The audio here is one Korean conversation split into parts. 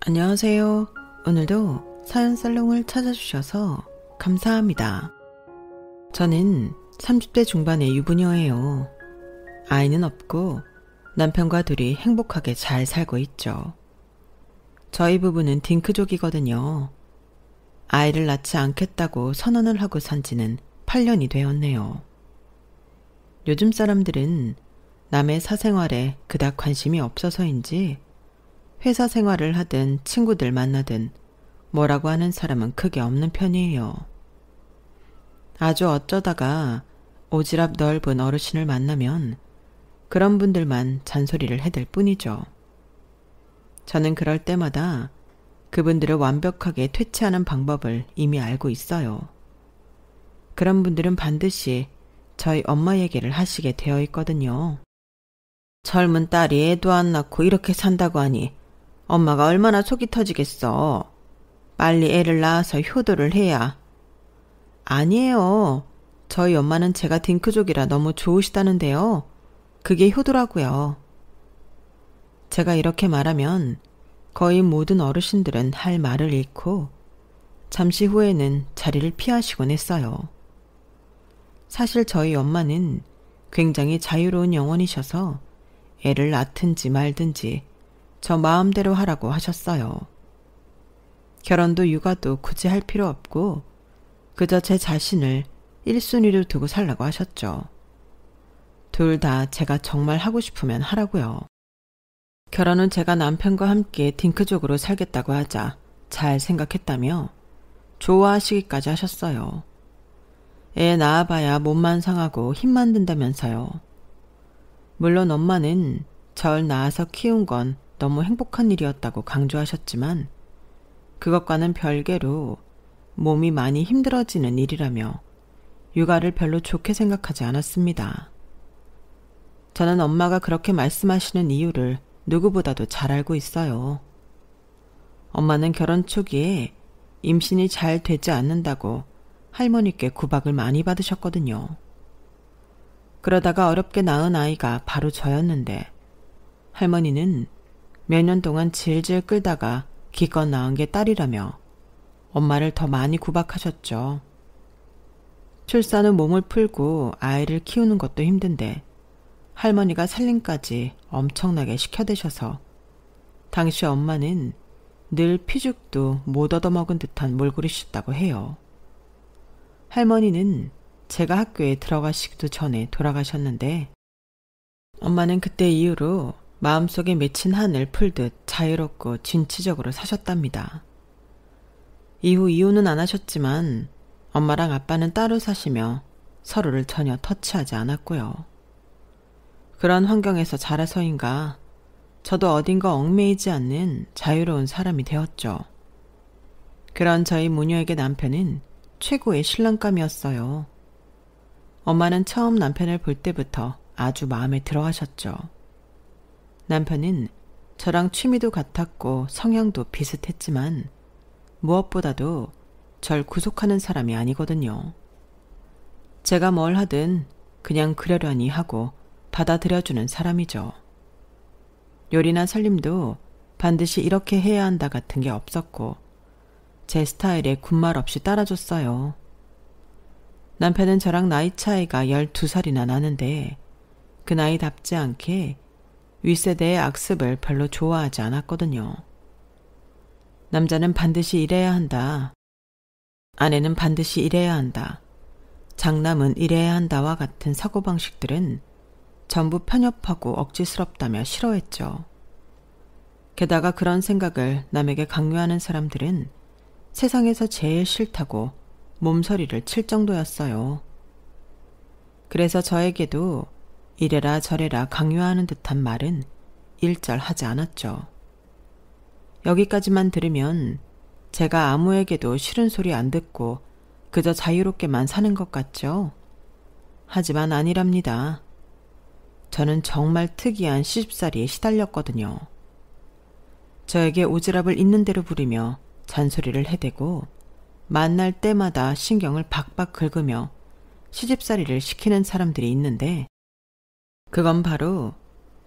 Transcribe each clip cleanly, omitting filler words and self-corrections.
안녕하세요. 오늘도 사연 살롱을 찾아주셔서 감사합니다. 저는 30대 중반의 유부녀예요. 아이는 없고 남편과 둘이 행복하게 잘 살고 있죠. 저희 부부는 딩크족이거든요. 아이를 낳지 않겠다고 선언을 하고 산 지는 8년이 되었네요. 요즘 사람들은 남의 사생활에 그닥 관심이 없어서인지 회사 생활을 하든 친구들 만나든 뭐라고 하는 사람은 크게 없는 편이에요. 아주 어쩌다가 오지랖 넓은 어르신을 만나면 그런 분들만 잔소리를 해댈 뿐이죠. 저는 그럴 때마다 그분들을 완벽하게 퇴치하는 방법을 이미 알고 있어요. 그런 분들은 반드시 저희 엄마 얘기를 하시게 되어 있거든요. 젊은 딸이 애도 안 낳고 이렇게 산다고 하니 엄마가 얼마나 속이 터지겠어. 빨리 애를 낳아서 효도를 해야. 아니에요. 저희 엄마는 제가 딩크족이라 너무 좋으시다는데요. 그게 효도라고요. 제가 이렇게 말하면 거의 모든 어르신들은 할 말을 잃고 잠시 후에는 자리를 피하시곤 했어요. 사실 저희 엄마는 굉장히 자유로운 영혼이셔서 애를 낳든지 말든지 저 마음대로 하라고 하셨어요. 결혼도 육아도 굳이 할 필요 없고 그저 제 자신을 1순위로 두고 살라고 하셨죠. 둘 다 제가 정말 하고 싶으면 하라고요. 결혼은 제가 남편과 함께 딩크족으로 살겠다고 하자 잘 생각했다며 좋아하시기까지 하셨어요. 애 낳아봐야 몸만 상하고 힘만 든다면서요. 물론 엄마는 절 낳아서 키운 건 너무 행복한 일이었다고 강조하셨지만 그것과는 별개로 몸이 많이 힘들어지는 일이라며 육아를 별로 좋게 생각하지 않았습니다. 저는 엄마가 그렇게 말씀하시는 이유를 누구보다도 잘 알고 있어요. 엄마는 결혼 초기에 임신이 잘 되지 않는다고 할머니께 구박을 많이 받으셨거든요. 그러다가 어렵게 낳은 아이가 바로 저였는데 할머니는 몇 년 동안 질질 끌다가 기껏 낳은 게 딸이라며 엄마를 더 많이 구박하셨죠. 출산 후 몸을 풀고 아이를 키우는 것도 힘든데 할머니가 살림까지 엄청나게 시켜대셔서 당시 엄마는 늘 피죽도 못 얻어먹은 듯한 몰골이셨다고 해요. 할머니는 제가 학교에 들어가시기도 전에 돌아가셨는데 엄마는 그때 이후로 마음속에 맺힌 한을 풀듯 자유롭고 진취적으로 사셨답니다. 이후 이혼은 안 하셨지만 엄마랑 아빠는 따로 사시며 서로를 전혀 터치하지 않았고요. 그런 환경에서 자라서인가 저도 어딘가 얽매이지 않는 자유로운 사람이 되었죠. 그런 저희 모녀에게 남편은 최고의 신랑감이었어요. 엄마는 처음 남편을 볼 때부터 아주 마음에 들어하셨죠. 남편은 저랑 취미도 같았고 성향도 비슷했지만 무엇보다도 절 구속하는 사람이 아니거든요. 제가 뭘 하든 그냥 그러려니 하고 받아들여주는 사람이죠. 요리나 살림도 반드시 이렇게 해야 한다 같은 게 없었고 제 스타일에 군말 없이 따라줬어요. 남편은 저랑 나이 차이가 12살이나 나는데 그 나이답지 않게 윗세대의 악습을 별로 좋아하지 않았거든요. 남자는 반드시 이래야 한다. 아내는 반드시 이래야 한다. 장남은 이래야 한다와 같은 사고방식들은 전부 편협하고 억지스럽다며 싫어했죠. 게다가 그런 생각을 남에게 강요하는 사람들은 세상에서 제일 싫다고 몸서리를 칠 정도였어요. 그래서 저에게도 이래라 저래라 강요하는 듯한 말은 일절 하지 않았죠. 여기까지만 들으면 제가 아무에게도 싫은 소리 안 듣고 그저 자유롭게만 사는 것 같죠? 하지만 아니랍니다. 저는 정말 특이한 시집살이에 시달렸거든요. 저에게 오지랖을 있는 대로 부리며 잔소리를 해대고 만날 때마다 신경을 박박 긁으며 시집살이를 시키는 사람들이 있는데 그건 바로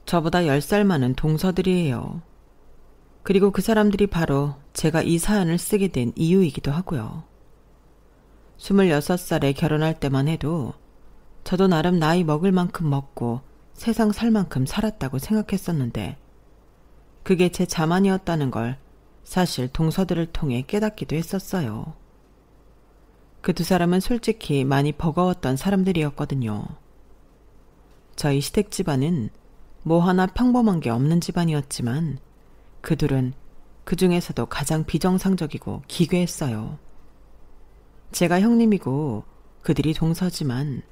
저보다 10살 많은 동서들이에요. 그리고 그 사람들이 바로 제가 이 사연을 쓰게 된 이유이기도 하고요. 26살에 결혼할 때만 해도 저도 나름 나이 먹을 만큼 먹고 세상 살 만큼 살았다고 생각했었는데 그게 제 자만이었다는 걸 사실 동서들을 통해 깨닫기도 했었어요. 그 두 사람은 솔직히 많이 버거웠던 사람들이었거든요. 저희 시댁 집안은 뭐 하나 평범한 게 없는 집안이었지만 그들은 그 중에서도 가장 비정상적이고 기괴했어요. 제가 형님이고 그들이 동서지만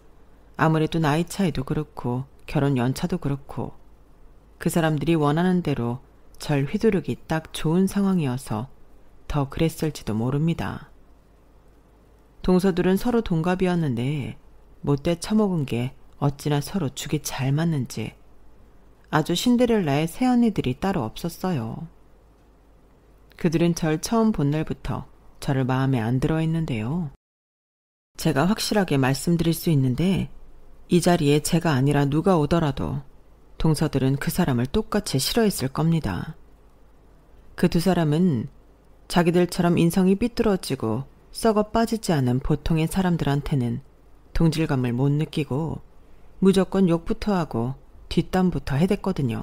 아무래도 나이 차이도 그렇고 결혼 연차도 그렇고 그 사람들이 원하는 대로 절 휘두르기 딱 좋은 상황이어서 더 그랬을지도 모릅니다. 동서들은 서로 동갑이었는데 못돼 처먹은 게 어찌나 서로 죽이 잘 맞는지 아주 신데렐라의 새언니들이 따로 없었어요. 그들은 절 처음 본 날부터 저를 마음에 안 들어 했는데요. 제가 확실하게 말씀드릴 수 있는데 이 자리에 제가 아니라 누가 오더라도 동서들은 그 사람을 똑같이 싫어했을 겁니다. 그 두 사람은 자기들처럼 인성이 삐뚤어지고 썩어 빠지지 않은 보통의 사람들한테는 동질감을 못 느끼고 무조건 욕부터 하고 뒷담부터 해댔거든요.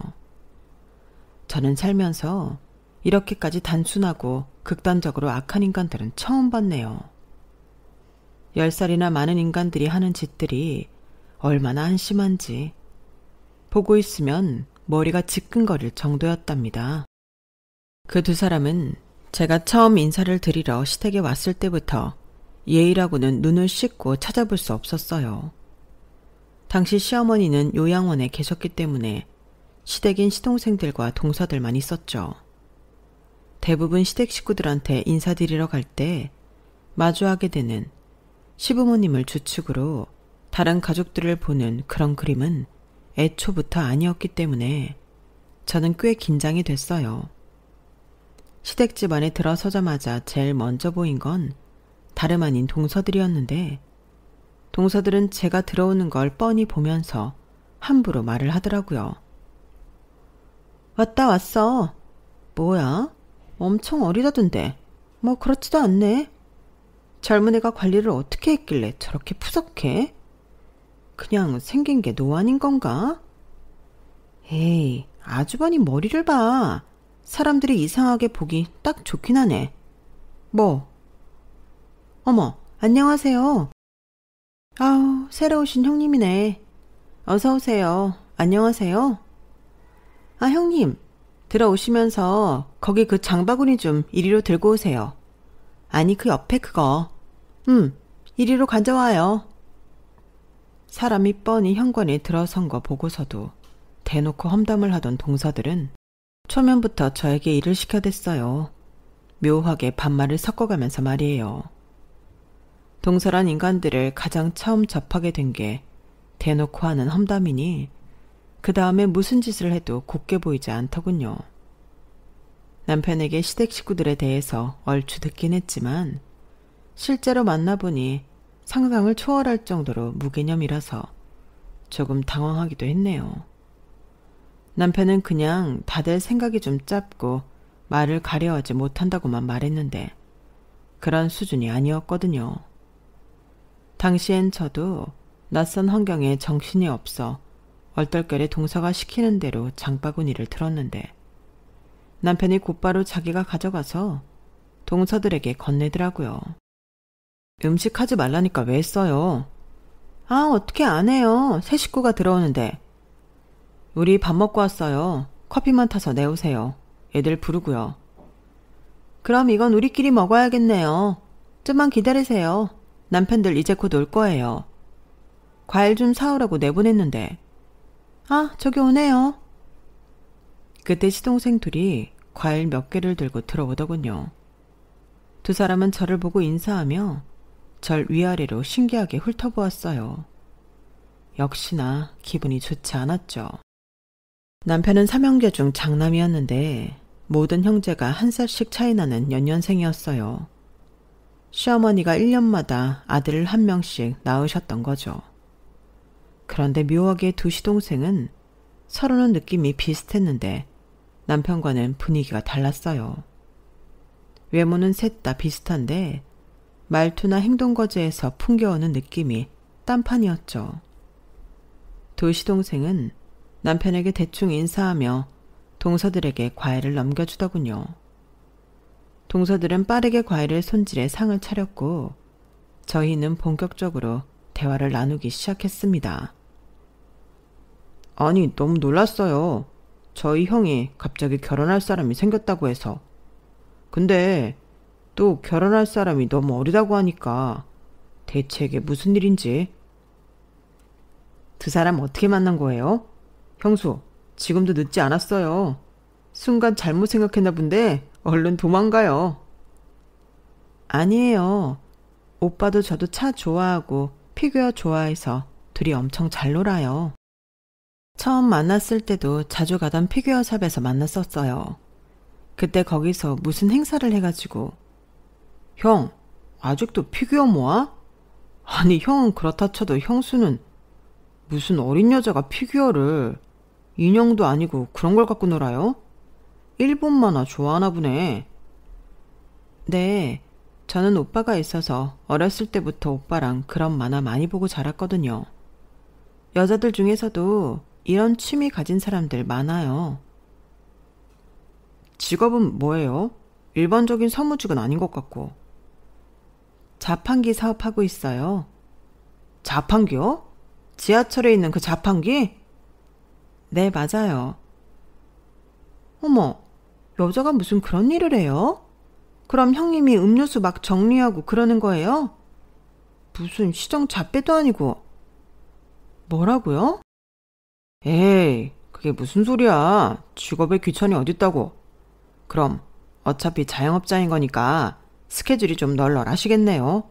저는 살면서 이렇게까지 단순하고 극단적으로 악한 인간들은 처음 봤네요. 10살이나 많은 인간들이 하는 짓들이 얼마나 한심한지 보고 있으면 머리가 지끈거릴 정도였답니다. 그 두 사람은 제가 처음 인사를 드리러 시댁에 왔을 때부터 예의라고는 눈을 씻고 찾아볼 수 없었어요. 당시 시어머니는 요양원에 계셨기 때문에 시댁인 시동생들과 동서들만 있었죠. 대부분 시댁 식구들한테 인사드리러 갈 때 마주하게 되는 시부모님을 주축으로 다른 가족들을 보는 그런 그림은 애초부터 아니었기 때문에 저는 꽤 긴장이 됐어요. 시댁 집안에 들어서자마자 제일 먼저 보인 건 다름 아닌 동서들이었는데 동서들은 제가 들어오는 걸 뻔히 보면서 함부로 말을 하더라고요. 왔다 왔어. 뭐야? 엄청 어리다던데. 뭐 그렇지도 않네. 젊은 애가 관리를 어떻게 했길래 저렇게 푸석해? 그냥 생긴 게 노안인 건가? 에이, 아주버니 머리를 봐. 사람들이 이상하게 보기 딱 좋긴 하네. 뭐? 어머, 안녕하세요. 아우, 새로 오신 형님이네. 어서 오세요. 안녕하세요. 아, 형님. 들어오시면서 거기 그 장바구니 좀 이리로 들고 오세요. 아니, 그 옆에 그거. 이리로 가져와요. 사람이 뻔히 현관에 들어선 거 보고서도 대놓고 험담을 하던 동서들은 초면부터 저에게 일을 시켜댔어요. 묘하게 반말을 섞어가면서 말이에요. 동서란 인간들을 가장 처음 접하게 된 게 대놓고 하는 험담이니 그 다음에 무슨 짓을 해도 곱게 보이지 않더군요. 남편에게 시댁 식구들에 대해서 얼추 듣긴 했지만 실제로 만나보니 상상을 초월할 정도로 무개념이라서 조금 당황하기도 했네요. 남편은 그냥 다들 생각이 좀 짧고 말을 가려하지 못한다고만 말했는데 그런 수준이 아니었거든요. 당시엔 저도 낯선 환경에 정신이 없어 얼떨결에 동서가 시키는 대로 장바구니를 들었는데 남편이 곧바로 자기가 가져가서 동서들에게 건네더라고요. 음식 하지 말라니까 왜 써요? 아, 어떻게 안 해요. 새 식구가 들어오는데. 우리 밥 먹고 왔어요. 커피만 타서 내오세요. 애들 부르고요. 그럼 이건 우리끼리 먹어야겠네요. 좀만 기다리세요. 남편들 이제 곧 올 거예요. 과일 좀 사오라고 내보냈는데. 아, 저기 오네요. 그때 시동생 둘이 과일 몇 개를 들고 들어오더군요. 두 사람은 저를 보고 인사하며 절 위아래로 신기하게 훑어보았어요. 역시나 기분이 좋지 않았죠. 남편은 3형제 중 장남이었는데 모든 형제가 한 살씩 차이 나는 연년생이었어요. 시어머니가 1년마다 아들을 한 명씩 낳으셨던 거죠. 그런데 묘하게 두 시동생은 서로는 느낌이 비슷했는데 남편과는 분위기가 달랐어요. 외모는 셋 다 비슷한데 말투나 행동거지에서 풍겨오는 느낌이 딴판이었죠. 두 시동생은 남편에게 대충 인사하며 동서들에게 과일을 넘겨주더군요. 동서들은 빠르게 과일을 손질해 상을 차렸고 저희는 본격적으로 대화를 나누기 시작했습니다. 아니, 너무 놀랐어요. 저희 형이 갑자기 결혼할 사람이 생겼다고 해서. 근데 또 결혼할 사람이 너무 어리다고 하니까 대체 이게 무슨 일인지. 두 사람 어떻게 만난 거예요? 형수, 지금도 늦지 않았어요. 순간 잘못 생각했나 본데 얼른 도망가요. 아니에요. 오빠도 저도 차 좋아하고 피규어 좋아해서 둘이 엄청 잘 놀아요. 처음 만났을 때도 자주 가던 피규어 샵에서 만났었어요. 그때 거기서 무슨 행사를 해가지고. 형, 아직도 피규어 모아? 아니, 형은 그렇다 쳐도 형수는 무슨 어린 여자가 피규어를, 인형도 아니고 그런 걸 갖고 놀아요? 일본 만화 좋아하나 보네. 네, 저는 오빠가 있어서 어렸을 때부터 오빠랑 그런 만화 많이 보고 자랐거든요. 여자들 중에서도 이런 취미 가진 사람들 많아요. 직업은 뭐예요? 일반적인 사무직은 아닌 것 같고. 자판기 사업하고 있어요. 자판기요? 지하철에 있는 그 자판기? 네, 맞아요. 어머, 여자가 무슨 그런 일을 해요? 그럼 형님이 음료수 막 정리하고 그러는 거예요? 무슨 시정 잡배도 아니고. 뭐라고요? 에이, 그게 무슨 소리야. 직업에 귀천이 어딨다고. 그럼 어차피 자영업자인 거니까 스케줄이 좀 널널하시겠네요.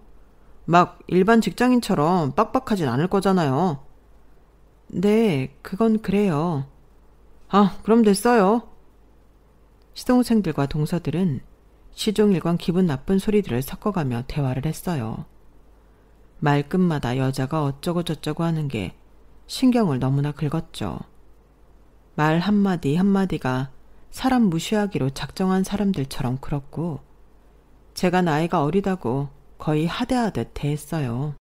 막 일반 직장인처럼 빡빡하진 않을 거잖아요. 네, 그건 그래요. 아, 그럼 됐어요. 시동생들과 동서들은 시종일관 기분 나쁜 소리들을 섞어가며 대화를 했어요. 말끝마다 여자가 어쩌고 저쩌고 하는 게 신경을 너무나 긁었죠. 말 한마디 한마디가 사람 무시하기로 작정한 사람들처럼 그렇고 제가 나이가 어리다고 거의 하대하듯 대했어요.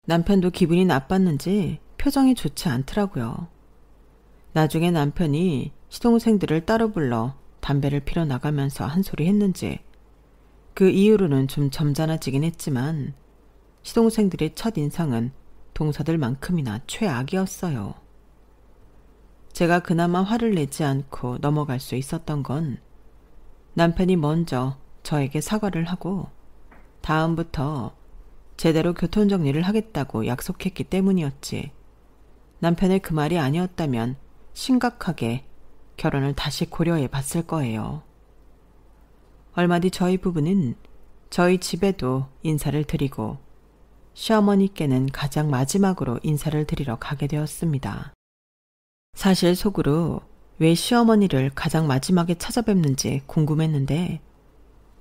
남편도 기분이 나빴는지 표정이 좋지 않더라고요. 나중에 남편이 시동생들을 따로 불러 담배를 피러 나가면서 한 소리 했는지 그 이후로는 좀 점잖아지긴 했지만 시동생들의 첫 인상은 동서들만큼이나 최악이었어요. 제가 그나마 화를 내지 않고 넘어갈 수 있었던 건 남편이 먼저 저에게 사과를 하고 다음부터 제대로 교통정리를 하겠다고 약속했기 때문이었지. 남편의 그 말이 아니었다면 심각하게 결혼을 다시 고려해 봤을 거예요. 얼마 뒤 저희 부부는 저희 집에도 인사를 드리고 시어머니께는 가장 마지막으로 인사를 드리러 가게 되었습니다. 사실 속으로 왜 시어머니를 가장 마지막에 찾아뵙는지 궁금했는데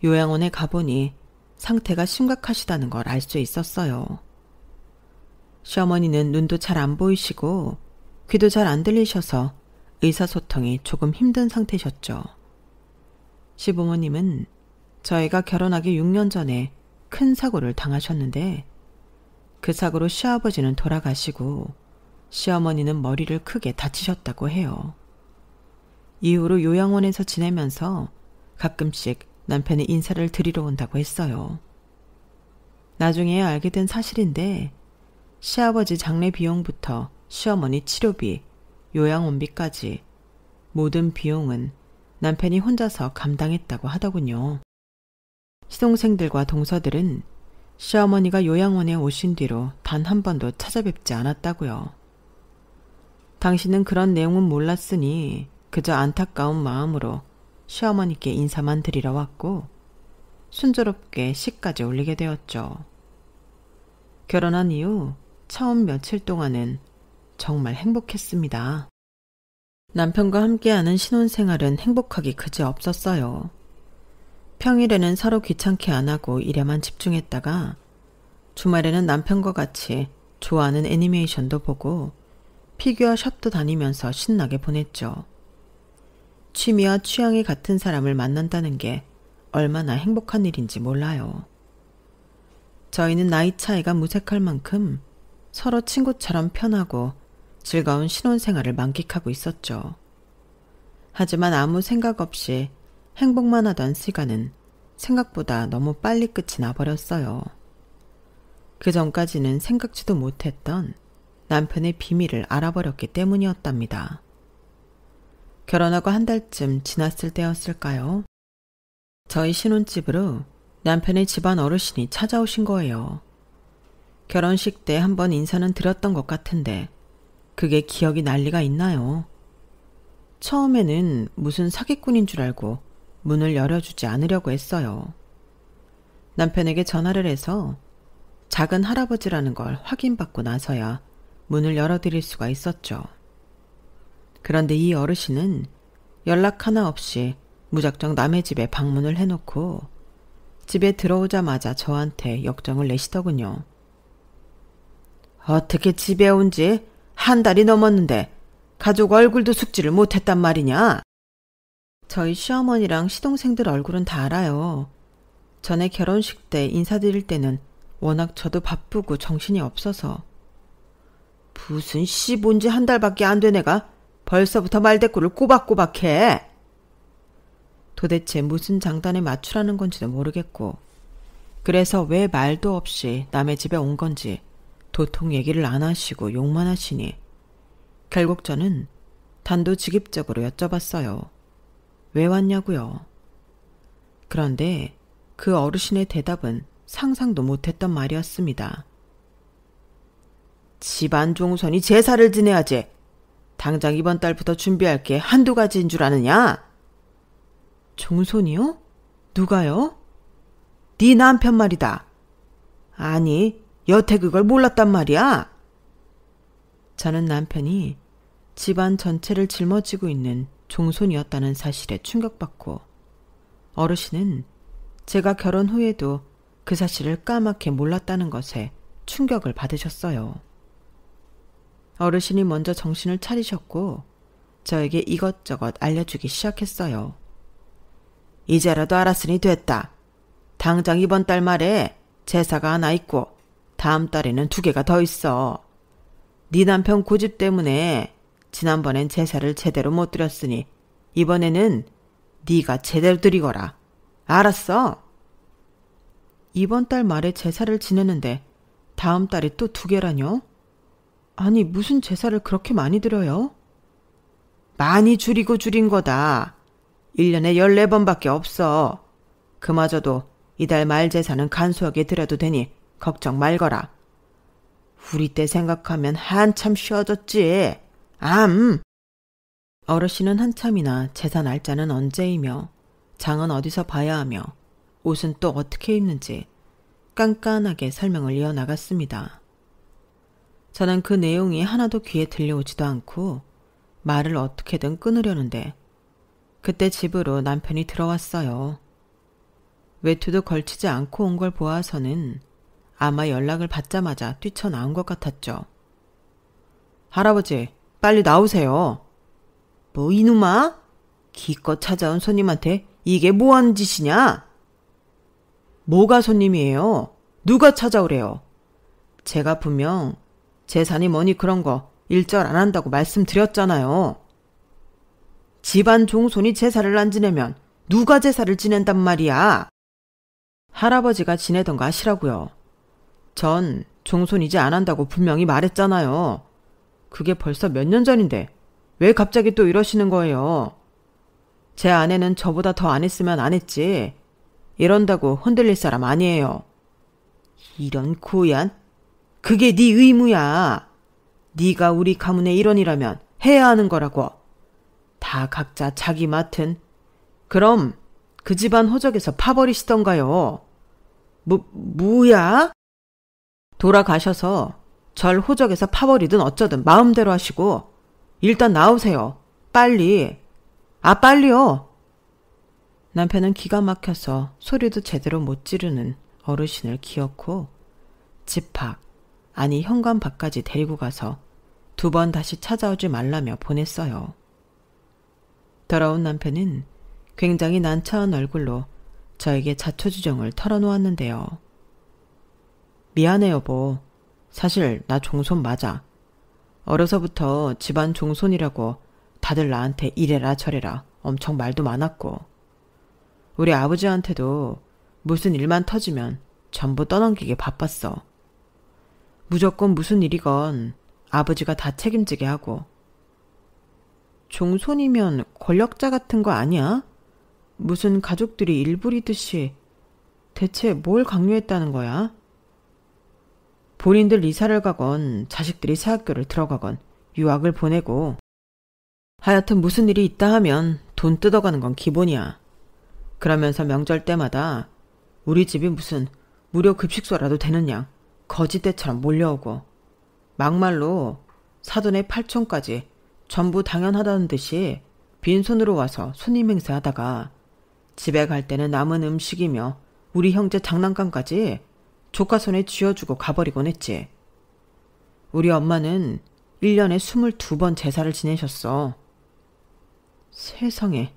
요양원에 가보니 상태가 심각하시다는 걸 알 수 있었어요. 시어머니는 눈도 잘 안 보이시고 귀도 잘 안 들리셔서 의사소통이 조금 힘든 상태셨죠. 시부모님은 저희가 결혼하기 6년 전에 큰 사고를 당하셨는데 그 사고로 시아버지는 돌아가시고 시어머니는 머리를 크게 다치셨다고 해요. 이후로 요양원에서 지내면서 가끔씩 남편이 인사를 드리러 온다고 했어요. 나중에 알게 된 사실인데 시아버지 장례 비용부터 시어머니 치료비, 요양원비까지 모든 비용은 남편이 혼자서 감당했다고 하더군요. 시동생들과 동서들은 시어머니가 요양원에 오신 뒤로 단 한 번도 찾아뵙지 않았다고요. 당신은 그런 내용은 몰랐으니 그저 안타까운 마음으로 시어머니께 인사만 드리러 왔고 순조롭게 시까지 올리게 되었죠. 결혼한 이후 처음 며칠 동안은 정말 행복했습니다. 남편과 함께하는 신혼생활은 행복하기 그지 없었어요. 평일에는 서로 귀찮게 안 하고 일에만 집중했다가 주말에는 남편과 같이 좋아하는 애니메이션도 보고 피규어 샵도 다니면서 신나게 보냈죠. 취미와 취향이 같은 사람을 만난다는 게 얼마나 행복한 일인지 몰라요. 저희는 나이 차이가 무색할 만큼 서로 친구처럼 편하고 즐거운 신혼생활을 만끽하고 있었죠. 하지만 아무 생각 없이 행복만 하던 시간은 생각보다 너무 빨리 끝이 나버렸어요. 그 전까지는 생각지도 못했던 남편의 비밀을 알아버렸기 때문이었답니다. 결혼하고 한 달쯤 지났을 때였을까요? 저희 신혼집으로 남편의 집안 어르신이 찾아오신 거예요. 결혼식 때 한번 인사는 드렸던 것 같은데 그게 기억이 날 리가 있나요? 처음에는 무슨 사기꾼인 줄 알고 문을 열어주지 않으려고 했어요. 남편에게 전화를 해서 작은 할아버지라는 걸 확인받고 나서야 문을 열어드릴 수가 있었죠. 그런데 이 어르신은 연락 하나 없이 무작정 남의 집에 방문을 해놓고 집에 들어오자마자 저한테 역정을 내시더군요. 어떻게 집에 온 지 한 달이 넘었는데 가족 얼굴도 숙지를 못했단 말이냐? 저희 시어머니랑 시동생들 얼굴은 다 알아요. 전에 결혼식 때 인사드릴 때는 워낙 저도 바쁘고 정신이 없어서. 무슨 씨 본 지 한 달밖에 안 된 애가 벌써부터 말대꾸를 꼬박꼬박해. 도대체 무슨 장단에 맞추라는 건지도 모르겠고 그래서 왜 말도 없이 남의 집에 온 건지 도통 얘기를 안 하시고 욕만 하시니 결국 저는 단도직입적으로 여쭤봤어요. 왜 왔냐고요? 그런데 그 어르신의 대답은 상상도 못했던 말이었습니다. 집안 종손이 제사를 지내야지. 당장 이번 달부터 준비할 게 한두 가지인 줄 아느냐? 종손이요? 누가요? 네 남편 말이다. 아니, 여태 그걸 몰랐단 말이야. 저는 남편이 집안 전체를 짊어지고 있는 종손이었다는 사실에 충격받고 어르신은 제가 결혼 후에도 그 사실을 까맣게 몰랐다는 것에 충격을 받으셨어요. 어르신이 먼저 정신을 차리셨고 저에게 이것저것 알려주기 시작했어요. 이제라도 알았으니 됐다. 당장 이번 달 말에 제사가 하나 있고 다음 달에는 2개가 더 있어. 네 남편 고집 때문에 지난번엔 제사를 제대로 못 드렸으니 이번에는 네가 제대로 드리거라. 알았어? 이번 달 말에 제사를 지내는데 다음 달에 또 2개라뇨? 아니 무슨 제사를 그렇게 많이 드려요? 많이 줄인 거다. 1년에 14번밖에 없어. 그마저도 이달 말 제사는 간소하게 드려도 되니 걱정 말거라. 우리 때 생각하면 한참 쉬워졌지. 어르신은 한참이나 제사 날짜는 언제이며 장은 어디서 봐야 하며 옷은 또 어떻게 입는지 깐깐하게 설명을 이어나갔습니다. 저는 그 내용이 하나도 귀에 들려오지도 않고 말을 어떻게든 끊으려는데 그때 집으로 남편이 들어왔어요. 외투도 걸치지 않고 온 걸 보아서는 아마 연락을 받자마자 뛰쳐나온 것 같았죠. 할아버지, 빨리 나오세요. 뭐 이놈아? 기껏 찾아온 손님한테 이게 뭐하는 짓이냐? 뭐가 손님이에요? 누가 찾아오래요? 제가 분명 재산이 뭐니 그런 거 일절 안 한다고 말씀드렸잖아요. 집안 종손이 제사를 안 지내면 누가 제사를 지낸단 말이야? 할아버지가 지내던 거 아시라고요. 전 종손이지 안 한다고 분명히 말했잖아요. 그게 벌써 몇 년 전인데 왜 갑자기 또 이러시는 거예요? 제 아내는 저보다 더 안 했으면 안 했지. 이런다고 흔들릴 사람 아니에요. 이런 고얀? 그게 네 의무야. 네가 우리 가문의 일원이라면 해야 하는 거라고. 다 각자 자기 맡은. 그럼 그 집안 호적에서 파버리시던가요. 뭐야? 돌아가셔서 절 호적에서 파버리든 어쩌든 마음대로 하시고 일단 나오세요. 빨리. 빨리요. 남편은 기가 막혀서 소리도 제대로 못 지르는 어르신을 기어코 집 밖, 아니 현관 밖까지 데리고 가서 2번 다시 찾아오지 말라며 보냈어요. 돌아온 남편은 굉장히 난처한 얼굴로 저에게 자초지종을 털어놓았는데요. 미안해 여보. 사실 나 종손 맞아. 어려서부터 집안 종손이라고 다들 나한테 이래라 저래라 엄청 말도 많았고, 우리 아버지한테도 무슨 일만 터지면 전부 떠넘기게 바빴어. 무조건 무슨 일이건 아버지가 다 책임지게 하고. 종손이면 권력자 같은 거 아니야? 무슨 가족들이 일부리듯이. 대체 뭘 강요했다는 거야? 본인들 이사를 가건 자식들이 새학교를 들어가건 유학을 보내고, 하여튼 무슨 일이 있다 하면 돈 뜯어가는 건 기본이야. 그러면서 명절 때마다 우리 집이 무슨 무료 급식소라도 되는 양 거지떼처럼 몰려오고, 막말로 사돈의 팔촌까지 전부 당연하다는 듯이 빈손으로 와서 손님 행세하다가 집에 갈 때는 남은 음식이며 우리 형제 장난감까지 조카 손에 쥐어주고 가버리곤 했지. 우리 엄마는 1년에 22번 제사를 지내셨어. 세상에.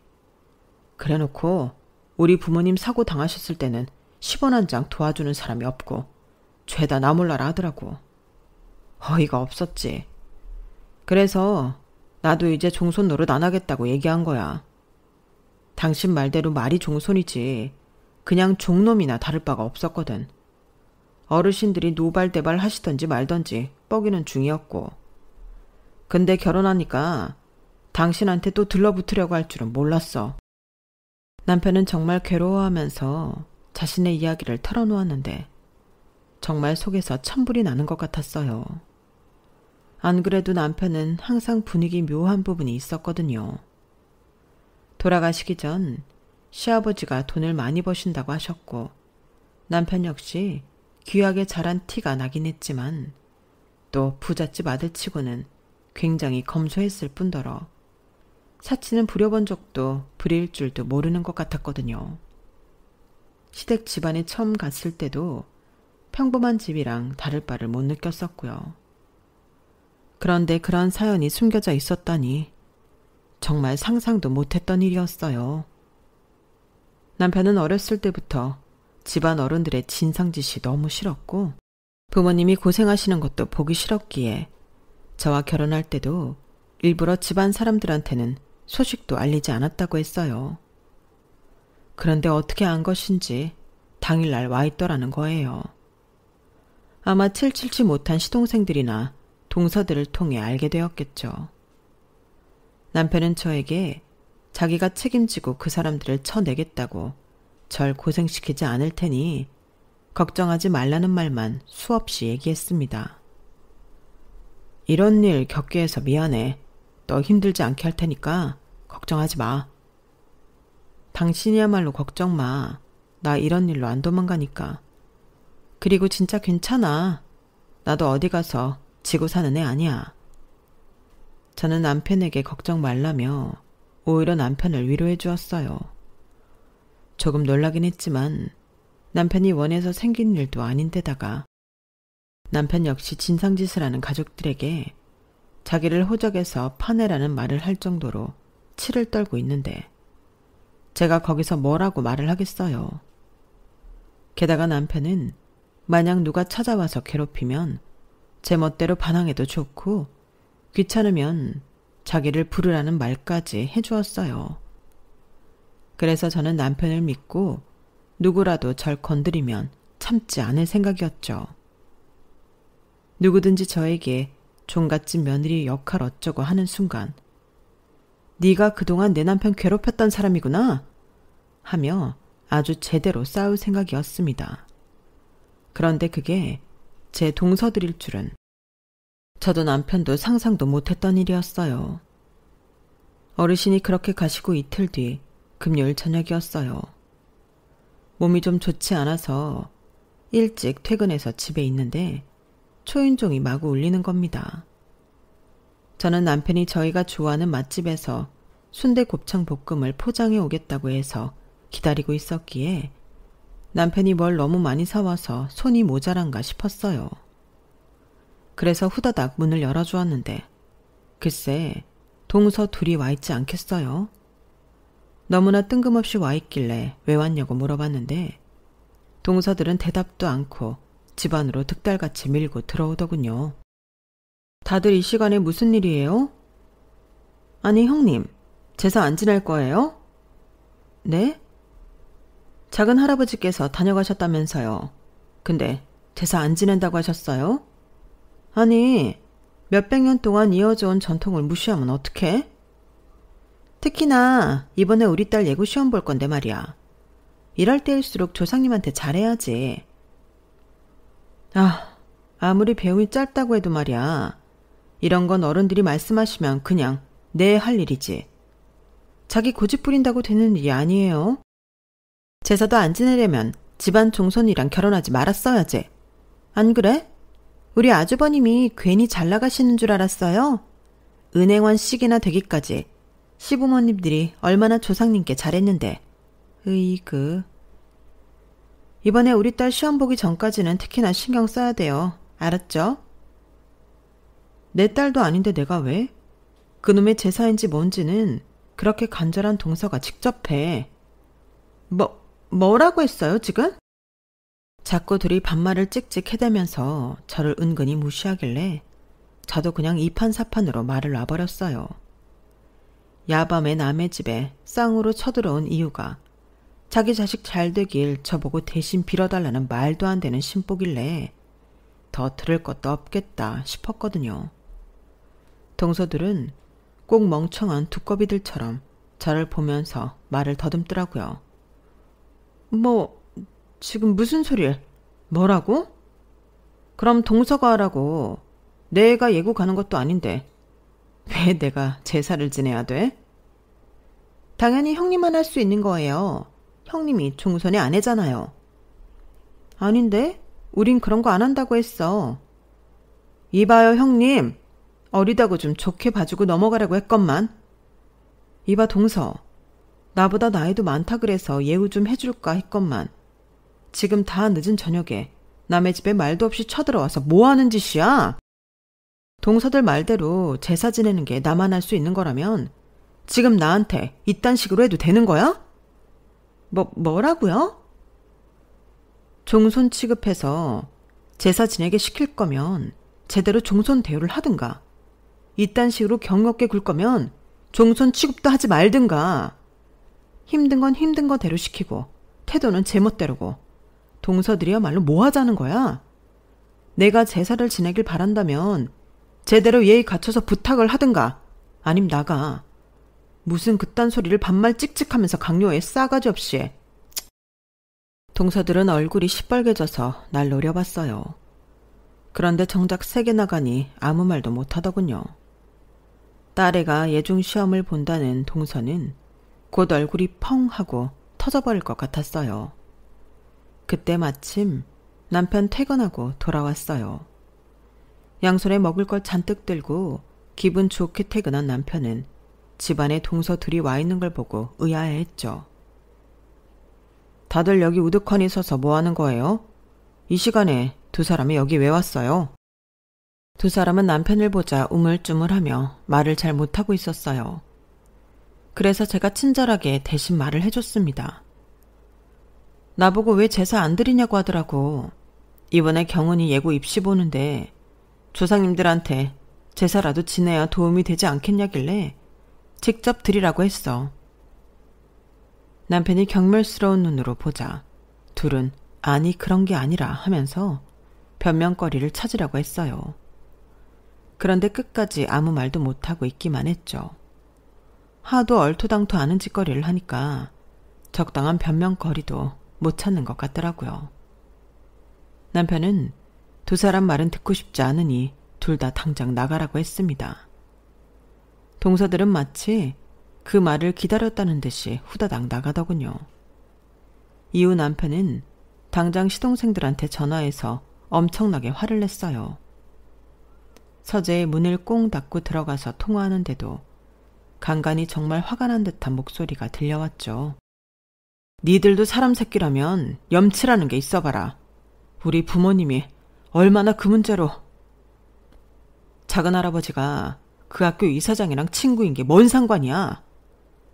그래놓고 우리 부모님 사고 당하셨을 때는 10원 한 장 도와주는 사람이 없고 죄다 나 몰라라 하더라고. 어이가 없었지. 그래서 나도 이제 종손 노릇 안 하겠다고 얘기한 거야. 당신 말대로 말이 종손이지 그냥 종놈이나 다를 바가 없었거든. 어르신들이 노발대발 하시던지 말던지 뻐기는 중이었고. 근데 결혼하니까 당신한테 또 들러붙으려고 할 줄은 몰랐어. 남편은 정말 괴로워하면서 자신의 이야기를 털어놓았는데 정말 속에서 천불이 나는 것 같았어요. 안 그래도 남편은 항상 분위기 묘한 부분이 있었거든요. 돌아가시기 전 시아버지가 돈을 많이 버신다고 하셨고, 남편 역시 귀하게 자란 티가 나긴 했지만 또 부잣집 아들치고는 굉장히 검소했을 뿐더러 사치는 부려본 적도 부릴 줄도 모르는 것 같았거든요. 시댁 집안에 처음 갔을 때도 평범한 집이랑 다를 바를 못 느꼈었고요. 그런데 그런 사연이 숨겨져 있었다니 정말 상상도 못했던 일이었어요. 남편은 어렸을 때부터 집안 어른들의 진상짓이 너무 싫었고, 부모님이 고생하시는 것도 보기 싫었기에 저와 결혼할 때도 일부러 집안 사람들한테는 소식도 알리지 않았다고 했어요. 그런데 어떻게 안 것인지 당일날 와 있더라는 거예요. 아마 칠칠치 못한 시동생들이나 동서들을 통해 알게 되었겠죠. 남편은 저에게 자기가 책임지고 그 사람들을 쳐내겠다고 절 고생시키지 않을 테니 걱정하지 말라는 말만 수없이 얘기했습니다. 이런 일 겪게 해서 미안해. 너 힘들지 않게 할 테니까 걱정하지 마. 당신이야말로 걱정 마. 나 이런 일로 안 도망가니까. 그리고 진짜 괜찮아. 나도 어디 가서 지고 사는 애 아니야. 저는 남편에게 걱정 말라며 오히려 남편을 위로해 주었어요. 조금 놀라긴 했지만 남편이 원해서 생긴 일도 아닌데다가 남편 역시 진상짓을 하는 가족들에게 자기를 호적에서 파내라는 말을 할 정도로 치를 떨고 있는데 제가 거기서 뭐라고 말을 하겠어요. 게다가 남편은 만약 누가 찾아와서 괴롭히면 제 멋대로 반항해도 좋고 귀찮으면 자기를 부르라는 말까지 해주었어요. 그래서 저는 남편을 믿고 누구라도 절 건드리면 참지 않을 생각이었죠. 누구든지 저에게 종갓집 며느리 역할 어쩌고 하는 순간 네가 그동안 내 남편 괴롭혔던 사람이구나 하며 아주 제대로 싸울 생각이었습니다. 그런데 그게 제 동서들일 줄은 저도 남편도 상상도 못했던 일이었어요. 어르신이 그렇게 가시고 이틀 뒤 금요일 저녁이었어요. 몸이 좀 좋지 않아서 일찍 퇴근해서 집에 있는데 초인종이 마구 울리는 겁니다. 저는 남편이 저희가 좋아하는 맛집에서 순대 곱창 볶음을 포장해 오겠다고 해서 기다리고 있었기에 남편이 뭘 너무 많이 사와서 손이 모자란가 싶었어요. 그래서 후다닥 문을 열어주었는데 글쎄 동서 둘이 와 있지 않겠어요? 너무나 뜬금없이 와 있길래 왜 왔냐고 물어봤는데 동서들은 대답도 않고 집 안으로 득달같이 밀고 들어오더군요. 다들 이 시간에 무슨 일이에요? 아니 형님, 제사 안 지낼 거예요? 네? 작은 할아버지께서 다녀가셨다면서요. 근데 제사 안 지낸다고 하셨어요? 아니, 몇백 년 동안 이어져 온 전통을 무시하면 어떡해? 특히나 이번에 우리 딸 예고 시험 볼 건데 말이야. 이럴 때일수록 조상님한테 잘해야지. 아무리 배움이 짧다고 해도 말이야. 이런 건 어른들이 말씀하시면 그냥 내 할 일이지. 자기 고집 부린다고 되는 일이 아니에요. 제사도 안 지내려면 집안 종손이랑 결혼하지 말았어야지. 안 그래? 우리 아주버님이 괜히 잘 나가시는 줄 알았어요? 은행원 시기나 되기까지 시부모님들이 얼마나 조상님께 잘했는데. 으이그. 이번에 우리 딸 시험 보기 전까지는 특히나 신경 써야 돼요. 알았죠? 내 딸도 아닌데 내가 왜? 그놈의 제사인지 뭔지는 그렇게 간절한 동서가 직접 해. 뭐라고 했어요 지금? 자꾸 둘이 반말을 찍찍 해대면서 저를 은근히 무시하길래 저도 그냥 이판사판으로 말을 놔버렸어요. 야밤에 남의 집에 쌍으로 쳐들어온 이유가 자기 자식 잘 되길 저보고 대신 빌어달라는 말도 안 되는 신보길래 더 들을 것도 없겠다 싶었거든요. 동서들은 꼭 멍청한 두꺼비들처럼 저를 보면서 말을 더듬더라고요. 지금 무슨 소리를? 뭐라고? 그럼 동서가 하라고. 내가 예고 가는 것도 아닌데 왜 내가 제사를 지내야 돼? 당연히 형님만 할 수 있는 거예요. 형님이 종손의 아내잖아요. 아닌데? 우린 그런 거 안 한다고 했어. 이봐요 형님. 어리다고 좀 좋게 봐주고 넘어가라고 했건만. 이봐 동서. 나보다 나이도 많다 그래서 예우 좀 해줄까 했건만. 지금 다 늦은 저녁에 남의 집에 말도 없이 쳐들어와서 뭐하는 짓이야? 동서들 말대로 제사 지내는 게 나만 할 수 있는 거라면 지금 나한테 이딴 식으로 해도 되는 거야? 뭐라고요? 종손 취급해서 제사 지내게 시킬 거면 제대로 종손 대우를 하든가. 이딴 식으로 경없게 굴 거면 종손 취급도 하지 말든가. 힘든 건 힘든 거대로 시키고 태도는 제멋대로고. 동서들이야말로 뭐 하자는 거야? 내가 제사를 지내길 바란다면 제대로 예의 갖춰서 부탁을 하든가. 아님 나가. 무슨 그딴 소리를 반말 찍찍하면서 강요해 싸가지 없이. 동서들은 얼굴이 시뻘개져서 날 노려봤어요. 그런데 정작 세게 나가니 아무 말도 못하더군요. 딸애가 예중 시험을 본다는 동서는 곧 얼굴이 펑 하고 터져버릴 것 같았어요. 그때 마침 남편 퇴근하고 돌아왔어요. 양손에 먹을 걸 잔뜩 들고 기분 좋게 퇴근한 남편은 집안에 동서 둘이 와 있는 걸 보고 의아해했죠. 다들 여기 우두커니 서서 뭐 하는 거예요? 이 시간에 두 사람이 여기 왜 왔어요? 두 사람은 남편을 보자 우물쭈물하며 말을 잘 못하고 있었어요. 그래서 제가 친절하게 대신 말을 해줬습니다. 나보고 왜 제사 안 드리냐고 하더라고. 이번에 경은이 예고 입시 보는데 조상님들한테 제사라도 지내야 도움이 되지 않겠냐길래 직접 드리라고 했어. 남편이 경멸스러운 눈으로 보자 둘은 아니 그런 게 아니라 하면서 변명거리를 찾으려고 했어요. 그런데 끝까지 아무 말도 못하고 있기만 했죠. 하도 얼토당토 않은 짓거리를 하니까 적당한 변명거리도 못 찾는 것 같더라고요. 남편은 두 사람 말은 듣고 싶지 않으니 둘 다 당장 나가라고 했습니다. 동서들은 마치 그 말을 기다렸다는 듯이 후다닥 나가더군요. 이후 남편은 당장 시동생들한테 전화해서 엄청나게 화를 냈어요. 서재에 문을 꽁 닫고 들어가서 통화하는데도 간간히 정말 화가 난 듯한 목소리가 들려왔죠. 니들도 사람 새끼라면 염치라는 게 있어봐라. 우리 부모님이 얼마나 그 문제로. 작은 할아버지가 그 학교 이사장이랑 친구인 게 뭔 상관이야?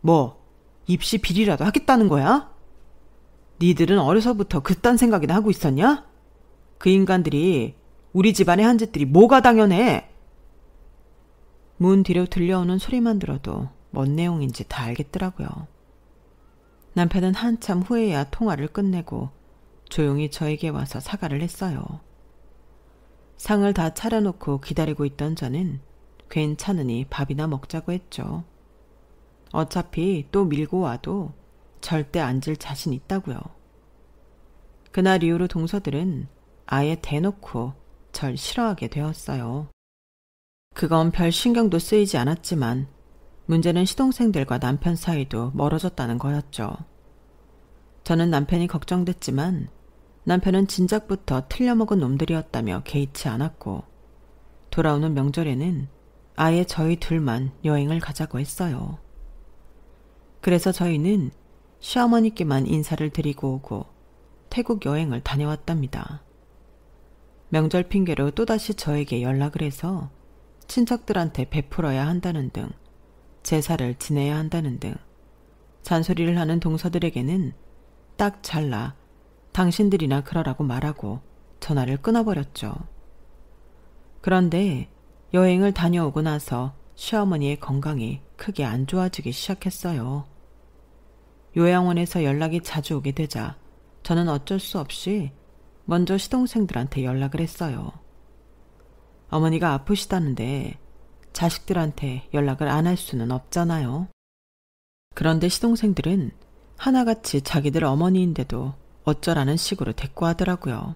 뭐 입시 비리라도 하겠다는 거야? 니들은 어려서부터 그딴 생각이나 하고 있었냐? 그 인간들이 우리 집안에 한 짓들이 뭐가 당연해? 문 뒤로 들려오는 소리만 들어도 뭔 내용인지 다 알겠더라고요. 남편은 한참 후에야 통화를 끝내고 조용히 저에게 와서 사과를 했어요. 상을 다 차려놓고 기다리고 있던 저는 괜찮으니 밥이나 먹자고 했죠. 어차피 또 밀고 와도 절대 앉을 자신 있다고요. 그날 이후로 동서들은 아예 대놓고 절 싫어하게 되었어요. 그건 별 신경도 쓰이지 않았지만 문제는 시동생들과 남편 사이도 멀어졌다는 거였죠. 저는 남편이 걱정됐지만 남편은 진작부터 틀려먹은 놈들이었다며 개의치 않았고 돌아오는 명절에는 아예 저희 둘만 여행을 가자고 했어요. 그래서 저희는 시어머니께만 인사를 드리고 오고 태국 여행을 다녀왔답니다. 명절 핑계로 또다시 저에게 연락을 해서 친척들한테 베풀어야 한다는 등 제사를 지내야 한다는 등 잔소리를 하는 동서들에게는 딱 잘라 당신들이나 그러라고 말하고 전화를 끊어버렸죠. 그런데 여행을 다녀오고 나서 시어머니의 건강이 크게 안 좋아지기 시작했어요. 요양원에서 연락이 자주 오게 되자 저는 어쩔 수 없이 먼저 시동생들한테 연락을 했어요. 어머니가 아프시다는데 자식들한테 연락을 안 할 수는 없잖아요. 그런데 시동생들은 하나같이 자기들 어머니인데도 어쩌라는 식으로 대꾸하더라고요.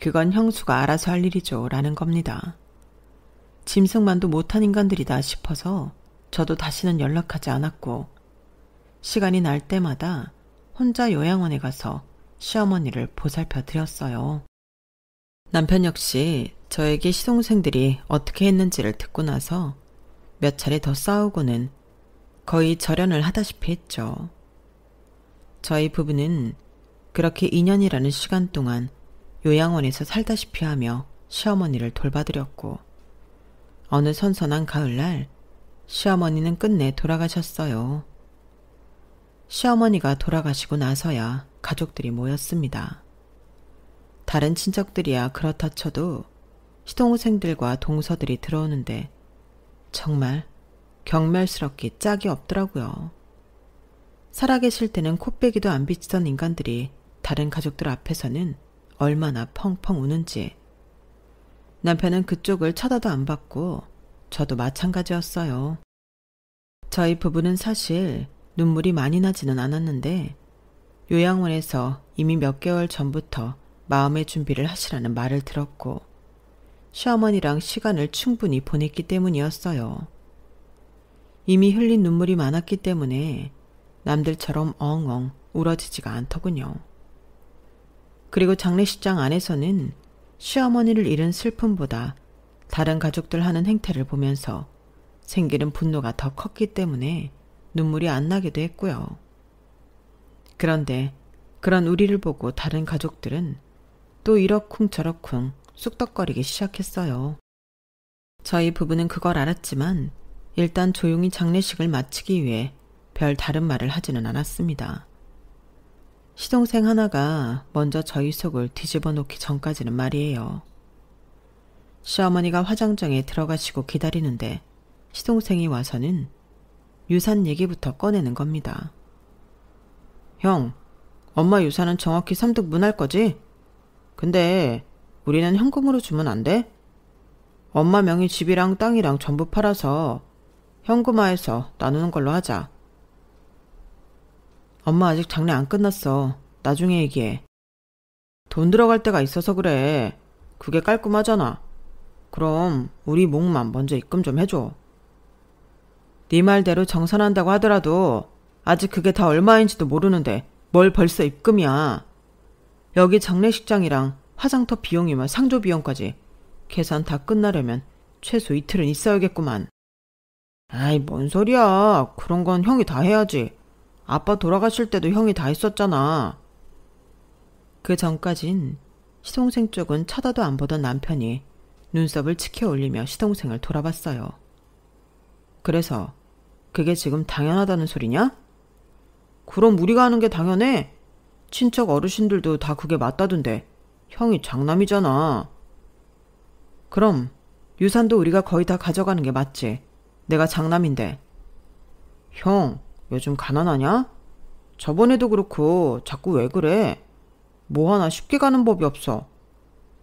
그건 형수가 알아서 할 일이죠 라는 겁니다. 짐승만도 못한 인간들이다 싶어서 저도 다시는 연락하지 않았고 시간이 날 때마다 혼자 요양원에 가서 시어머니를 보살펴 드렸어요. 남편 역시 저에게 시동생들이 어떻게 했는지를 듣고 나서 몇 차례 더 싸우고는 거의 절연을 하다시피 했죠. 저희 부부는 그렇게 2년이라는 시간 동안 요양원에서 살다시피 하며 시어머니를 돌봐드렸고 어느 선선한 가을날 시어머니는 끝내 돌아가셨어요. 시어머니가 돌아가시고 나서야 가족들이 모였습니다. 다른 친척들이야 그렇다 쳐도 시동생들과 동서들이 들어오는데 정말 경멸스럽게 짝이 없더라고요. 살아계실 때는 코빼기도 안 비치던 인간들이 다른 가족들 앞에서는 얼마나 펑펑 우는지. 남편은 그쪽을 쳐다도 안 봤고 저도 마찬가지였어요. 저희 부부는 사실 눈물이 많이 나지는 않았는데 요양원에서 이미 몇 개월 전부터 마음의 준비를 하시라는 말을 들었고 시어머니랑 시간을 충분히 보냈기 때문이었어요. 이미 흘린 눈물이 많았기 때문에 남들처럼 엉엉 울어지지가 않더군요. 그리고 장례식장 안에서는 시어머니를 잃은 슬픔보다 다른 가족들 하는 행태를 보면서 생기는 분노가 더 컸기 때문에 눈물이 안 나기도 했고요. 그런데 그런 우리를 보고 다른 가족들은 또 이러쿵저러쿵 쑥덕거리기 시작했어요. 저희 부부는 그걸 알았지만 일단 조용히 장례식을 마치기 위해 별 다른 말을 하지는 않았습니다. 시동생 하나가 먼저 저희 속을 뒤집어 놓기 전까지는 말이에요. 시어머니가 화장정에 들어가시고 기다리는데 시동생이 와서는 유산 얘기부터 꺼내는 겁니다. 형, 엄마 유산은 정확히 3등분 할 거지? 근데 우리는 현금으로 주면 안 돼? 엄마 명의 집이랑 땅이랑 전부 팔아서 현금화해서 나누는 걸로 하자. 엄마 아직 장례 안 끝났어. 나중에 얘기해. 돈 들어갈 때가 있어서 그래. 그게 깔끔하잖아. 그럼 우리 몫만 먼저 입금 좀 해줘. 네 말대로 정산한다고 하더라도 아직 그게 다 얼마인지도 모르는데 뭘 벌써 입금이야. 여기 장례식장이랑 화장터 비용이면 상조 비용까지 계산 다 끝나려면 최소 이틀은 있어야겠구만. 아이, 뭔 소리야. 그런 건 형이 다 해야지. 아빠 돌아가실 때도 형이 다 했었잖아. 그 전까진 시동생 쪽은 쳐다도 안 보던 남편이 눈썹을 치켜 올리며 시동생을 돌아봤어요. 그래서 그게 지금 당연하다는 소리냐? 그럼 우리가 하는 게 당연해. 친척 어르신들도 다 그게 맞다던데. 형이 장남이잖아. 그럼 유산도 우리가 거의 다 가져가는 게 맞지. 내가 장남인데. 형, 요즘 가난하냐? 저번에도 그렇고 자꾸 왜 그래? 뭐 하나 쉽게 가는 법이 없어.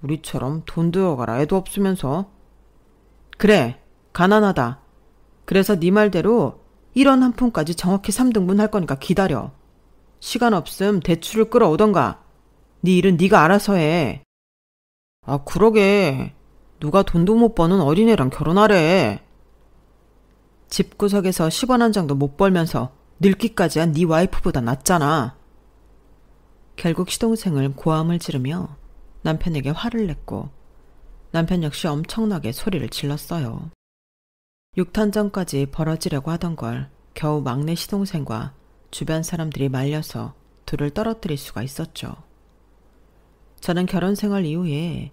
우리처럼 돈 들어가라 애도 없으면서. 그래, 가난하다. 그래서 네 말대로 1원 한 푼까지 정확히 3등분 할 거니까 기다려. 시간 없음 대출을 끌어오던가. 네 일은 네가 알아서 해. 아, 그러게. 누가 돈도 못 버는 어린애랑 결혼하래. 집구석에서 10원 한 장도 못 벌면서 늙기까지 한 네 와이프보다 낫잖아. 결국 시동생을 고함을 지르며 남편에게 화를 냈고 남편 역시 엄청나게 소리를 질렀어요. 6탄 전까지 벌어지려고 하던 걸 겨우 막내 시동생과 주변 사람들이 말려서 둘을 떨어뜨릴 수가 있었죠. 저는 결혼 생활 이후에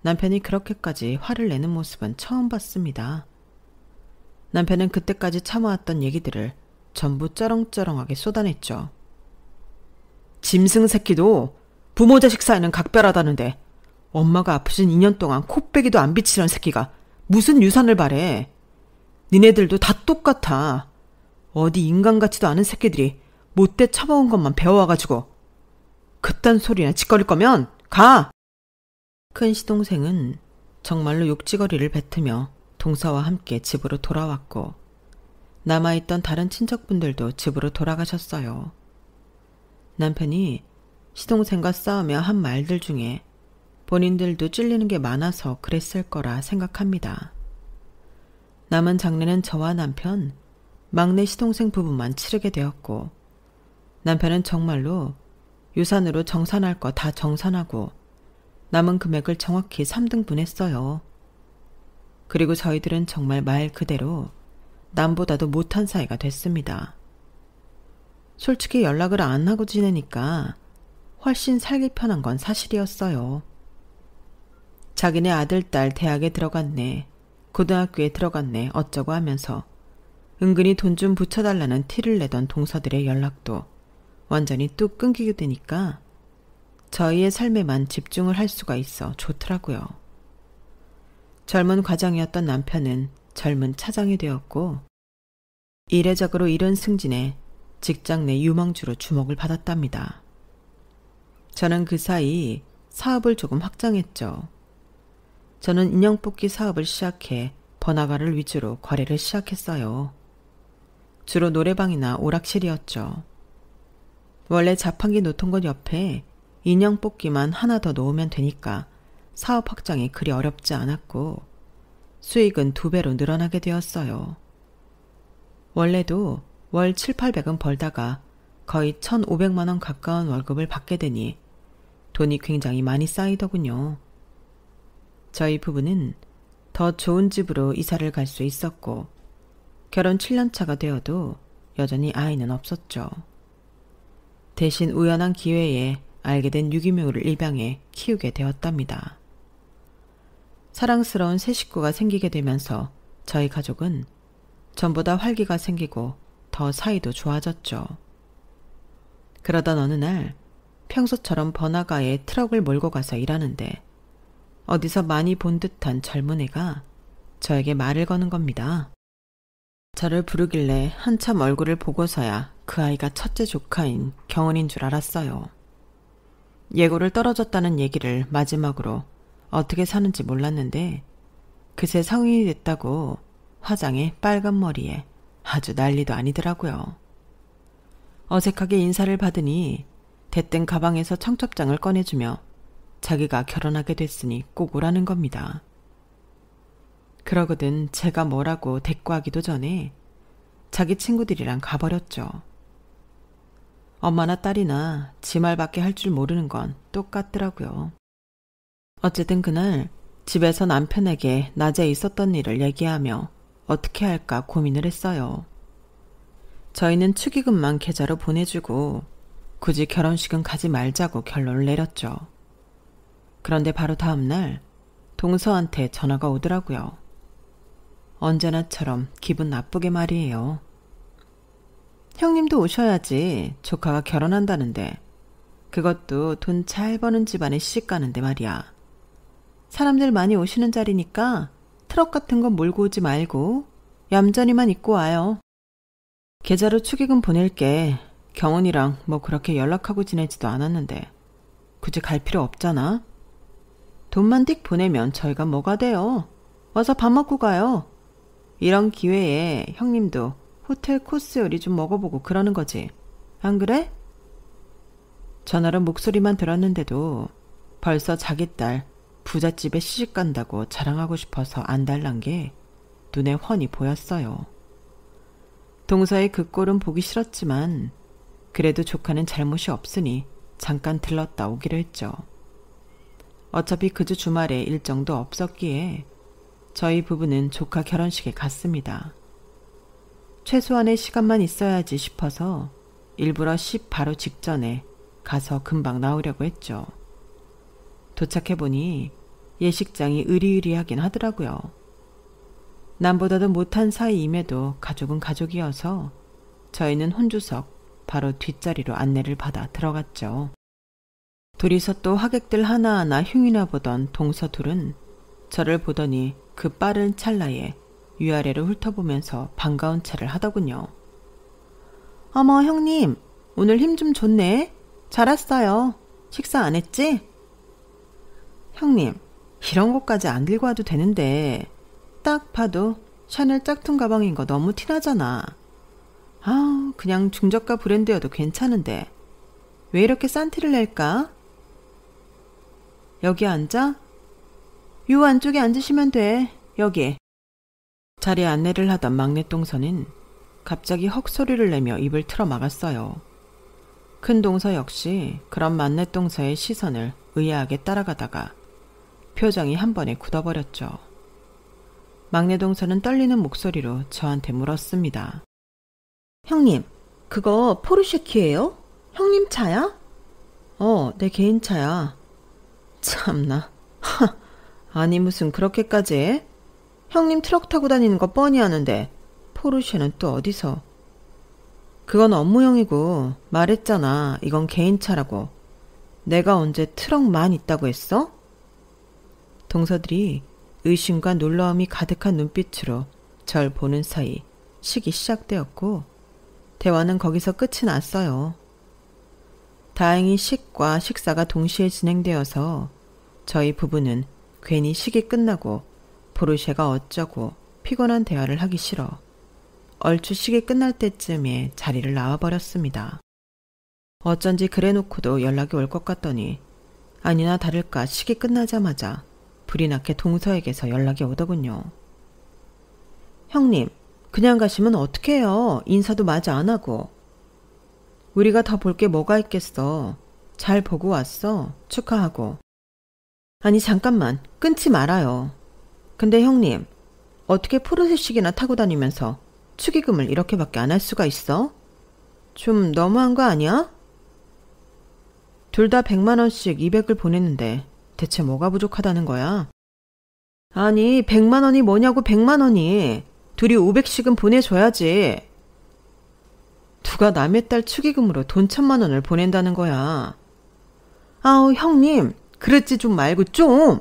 남편이 그렇게까지 화를 내는 모습은 처음 봤습니다. 남편은 그때까지 참아왔던 얘기들을 전부 쩌렁쩌렁하게 쏟아냈죠. 짐승 새끼도 부모 자식 사이는 각별하다는데 엄마가 아프신 2년 동안 코빼기도 안 비치는 새끼가 무슨 유산을 바래. 니네들도 다 똑같아. 어디 인간 같지도 않은 새끼들이 못돼 처먹은 것만 배워와가지고. 그딴 소리나 짓거릴 거면 가! 큰 시동생은 정말로 욕지거리를 뱉으며 동서와 함께 집으로 돌아왔고 남아있던 다른 친척분들도 집으로 돌아가셨어요. 남편이 시동생과 싸우며 한 말들 중에 본인들도 찔리는 게 많아서 그랬을 거라 생각합니다. 남은 장례는 저와 남편, 막내 시동생 부부만 치르게 되었고 남편은 정말로 유산으로 정산할 거 다 정산하고 남은 금액을 정확히 3등분했어요. 그리고 저희들은 정말 말 그대로 남보다도 못한 사이가 됐습니다. 솔직히 연락을 안 하고 지내니까 훨씬 살기 편한 건 사실이었어요. 자기네 아들, 딸 대학에 들어갔네, 고등학교에 들어갔네 어쩌고 하면서 은근히 돈 좀 붙여달라는 티를 내던 동서들의 연락도 완전히 뚝 끊기게 되니까 저희의 삶에만 집중을 할 수가 있어 좋더라고요. 젊은 과장이었던 남편은 젊은 차장이 되었고 이례적으로 이른 승진에 직장 내 유망주로 주목을 받았답니다. 저는 그 사이 사업을 조금 확장했죠. 저는 인형 뽑기 사업을 시작해 번화가를 위주로 거래를 시작했어요. 주로 노래방이나 오락실이었죠. 원래 자판기 놓던 곳 옆에 인형 뽑기만 하나 더 놓으면 되니까 사업 확장이 그리 어렵지 않았고 수익은 2배로 늘어나게 되었어요. 원래도 월 700~800은 벌다가 거의 1,500만 원 가까운 월급을 받게 되니 돈이 굉장히 많이 쌓이더군요. 저희 부부는 더 좋은 집으로 이사를 갈 수 있었고 결혼 7년 차가 되어도 여전히 아이는 없었죠. 대신 우연한 기회에 알게 된 유기묘를 입양해 키우게 되었답니다. 사랑스러운 새 식구가 생기게 되면서 저희 가족은 전보다 활기가 생기고 더 사이도 좋아졌죠. 그러던 어느 날 평소처럼 번화가에 트럭을 몰고 가서 일하는데 어디서 많이 본 듯한 젊은 애가 저에게 말을 거는 겁니다. 저를 부르길래 한참 얼굴을 보고서야 그 아이가 첫째 조카인 경은인 줄 알았어요. 예고를 떨어졌다는 얘기를 마지막으로 어떻게 사는지 몰랐는데 그새 성인이 됐다고 화장에 빨간 머리에 아주 난리도 아니더라고요. 어색하게 인사를 받으니 대뜸 가방에서 청첩장을 꺼내주며 자기가 결혼하게 됐으니 꼭 오라는 겁니다. 그러거든 제가 뭐라고 대꾸하기도 전에 자기 친구들이랑 가버렸죠. 엄마나 딸이나 지 말밖에 할 줄 모르는 건 똑같더라고요. 어쨌든 그날 집에서 남편에게 낮에 있었던 일을 얘기하며 어떻게 할까 고민을 했어요. 저희는 축의금만 계좌로 보내주고 굳이 결혼식은 가지 말자고 결론을 내렸죠. 그런데 바로 다음날 동서한테 전화가 오더라고요. 언제나처럼 기분 나쁘게 말이에요. 형님도 오셔야지. 조카가 결혼한다는데. 그것도 돈 잘 버는 집안에 시집가는데 말이야. 사람들 많이 오시는 자리니까 트럭 같은 거 몰고 오지 말고 얌전히만 입고 와요. 계좌로 축의금 보낼게. 경훈이랑 뭐 그렇게 연락하고 지내지도 않았는데 굳이 갈 필요 없잖아. 돈만 띡 보내면 저희가 뭐가 돼요. 와서 밥 먹고 가요. 이런 기회에 형님도 호텔 코스 요리 좀 먹어보고 그러는 거지. 안 그래? 전화로 목소리만 들었는데도 벌써 자기 딸 부잣집에 시집 간다고 자랑하고 싶어서 안달난 게 눈에 훤히 보였어요. 동서의 그 꼴은 보기 싫었지만 그래도 조카는 잘못이 없으니 잠깐 들렀다 오기로 했죠. 어차피 그 주 주말에 일정도 없었기에 저희 부부는 조카 결혼식에 갔습니다. 최소한의 시간만 있어야지 싶어서 일부러 10 바로 직전에 가서 금방 나오려고 했죠. 도착해보니 예식장이 으리으리하긴 하더라고요. 남보다도 못한 사이임에도 가족은 가족이어서 저희는 혼주석 바로 뒷자리로 안내를 받아 들어갔죠. 둘이서 또 하객들 하나하나 흉이나 보던 동서 둘은 저를 보더니 그 빠른 찰나에 위아래로 훑어보면서 반가운 차를 하더군요. 어머 형님, 오늘 힘 좀 좋네. 잘 왔어요. 식사 안 했지? 형님, 이런 것까지 안 들고 와도 되는데 딱 봐도 샤넬 짝퉁 가방인 거 너무 티나잖아. 아우, 그냥 중저가 브랜드여도 괜찮은데 왜 이렇게 싼 티를 낼까? 여기 앉아? 요 안쪽에 앉으시면 돼. 여기. 자리에 안내를 하던 막내 동서는 갑자기 헉 소리를 내며 입을 틀어 막았어요. 큰 동서 역시 그런 막내 동서의 시선을 의아하게 따라가다가 표정이 한 번에 굳어버렸죠. 막내 동서는 떨리는 목소리로 저한테 물었습니다. 형님, 그거 포르쉐 키예요? 형님 차야? 내 개인 차야. 참나. 아니 무슨 그렇게까지 해? 형님 트럭 타고 다니는 거 뻔히 아는데 포르쉐는 또 어디서? 그건 업무용이고 말했잖아. 이건 개인차라고. 내가 언제 트럭만 있다고 했어? 동서들이 의심과 놀라움이 가득한 눈빛으로 절 보는 사이 식이 시작되었고 대화는 거기서 끝이 났어요. 다행히 식과 식사가 동시에 진행되어서 저희 부부는 괜히 식이 끝나고 포르쉐가 어쩌고 피곤한 대화를 하기 싫어 얼추 식이 끝날 때쯤에 자리를 나와버렸습니다. 어쩐지 그래놓고도 연락이 올 것 같더니 아니나 다를까 식이 끝나자마자 불이 나게 동서에게서 연락이 오더군요. 형님, 그냥 가시면 어떡해요. 인사도 마저 안 하고. 우리가 더 볼 게 뭐가 있겠어. 잘 보고 왔어. 축하하고. 아니 잠깐만, 끊지 말아요. 근데 형님, 어떻게 포르쉐식이나 타고 다니면서 축의금을 이렇게밖에 안 할 수가 있어? 좀 너무한 거 아니야? 둘 다 100만 원씩 200을 보냈는데 대체 뭐가 부족하다는 거야? 아니 100만 원이 뭐냐고 100만 원이. 둘이 500씩은 보내줘야지. 누가 남의 딸 축의금으로 돈 1000만 원을 보낸다는 거야. 아우 형님, 그랬지 좀 말고 좀.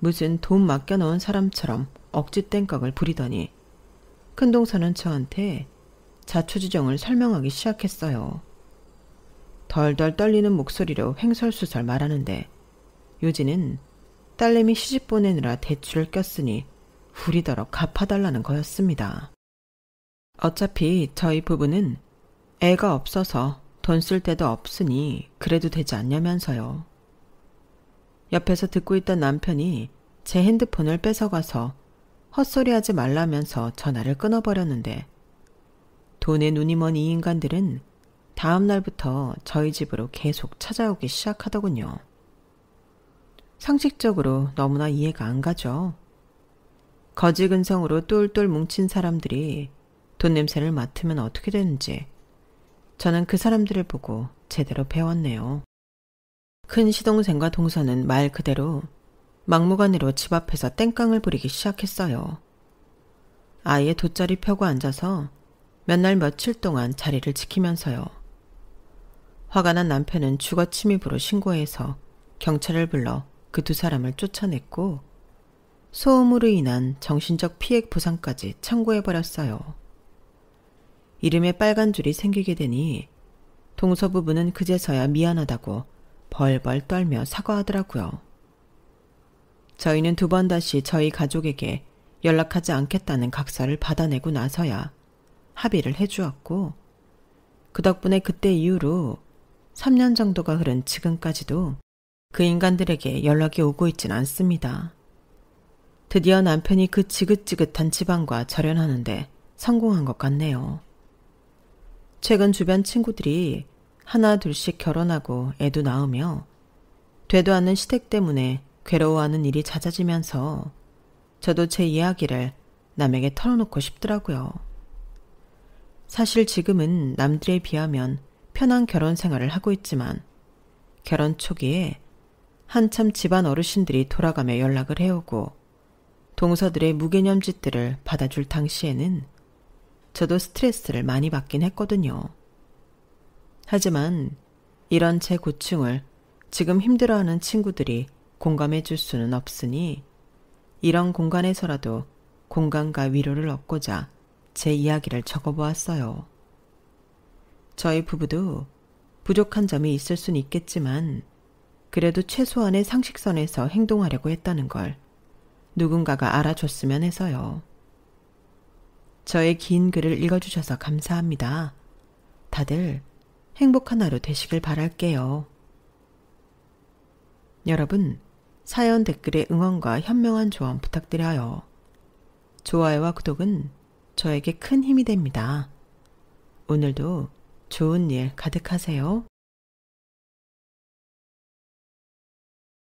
무슨 돈 맡겨놓은 사람처럼 억지 땡깡을 부리더니 큰동서는 저한테 자초지종을 설명하기 시작했어요. 덜덜 떨리는 목소리로 횡설수설 말하는데 요지는 딸내미 시집 보내느라 대출을 꼈으니 후리더러 갚아달라는 거였습니다. 어차피 저희 부부는 애가 없어서 돈 쓸 데도 없으니 그래도 되지 않냐면서요. 옆에서 듣고 있던 남편이 제 핸드폰을 뺏어가서 헛소리하지 말라면서 전화를 끊어버렸는데 돈에 눈이 먼 이 인간들은 다음 날부터 저희 집으로 계속 찾아오기 시작하더군요. 상식적으로 너무나 이해가 안 가죠. 거지근성으로 똘똘 뭉친 사람들이 돈 냄새를 맡으면 어떻게 되는지 저는 그 사람들을 보고 제대로 배웠네요. 큰 시동생과 동서는 말 그대로 막무가내로 집 앞에서 땡깡을 부리기 시작했어요. 아예 돗자리 펴고 앉아서 몇 날 며칠 동안 자리를 지키면서요. 화가 난 남편은 주거 침입으로 신고해서 경찰을 불러 그 두 사람을 쫓아냈고 소음으로 인한 정신적 피해 보상까지 청구해버렸어요. 이름에 빨간 줄이 생기게 되니 동서 부부는 그제서야 미안하다고 벌벌 떨며 사과하더라고요. 저희는 두 번 다시 저희 가족에게 연락하지 않겠다는 각서를 받아내고 나서야 합의를 해주었고 그 덕분에 그때 이후로 3년 정도가 흐른 지금까지도 그 인간들에게 연락이 오고 있진 않습니다. 드디어 남편이 그 지긋지긋한 집안과 절연하는데 성공한 것 같네요. 최근 주변 친구들이 하나 둘씩 결혼하고 애도 낳으며 되도 않는 시댁 때문에 괴로워하는 일이 잦아지면서 저도 제 이야기를 남에게 털어놓고 싶더라고요. 사실 지금은 남들에 비하면 편한 결혼 생활을 하고 있지만 결혼 초기에 한참 집안 어르신들이 돌아가며 연락을 해오고 동서들의 무개념 짓들을 받아줄 당시에는 저도 스트레스를 많이 받긴 했거든요. 하지만 이런 제 고충을 지금 힘들어하는 친구들이 공감해 줄 수는 없으니 이런 공간에서라도 공감과 위로를 얻고자 제 이야기를 적어보았어요. 저희 부부도 부족한 점이 있을 수는 있겠지만 그래도 최소한의 상식선에서 행동하려고 했다는 걸 누군가가 알아줬으면 해서요. 저의 긴 글을 읽어주셔서 감사합니다. 다들 행복한 하루 되시길 바랄게요. 여러분, 사연 댓글에 응원과 현명한 조언 부탁드려요. 좋아요와 구독은 저에게 큰 힘이 됩니다. 오늘도 좋은 일 가득하세요.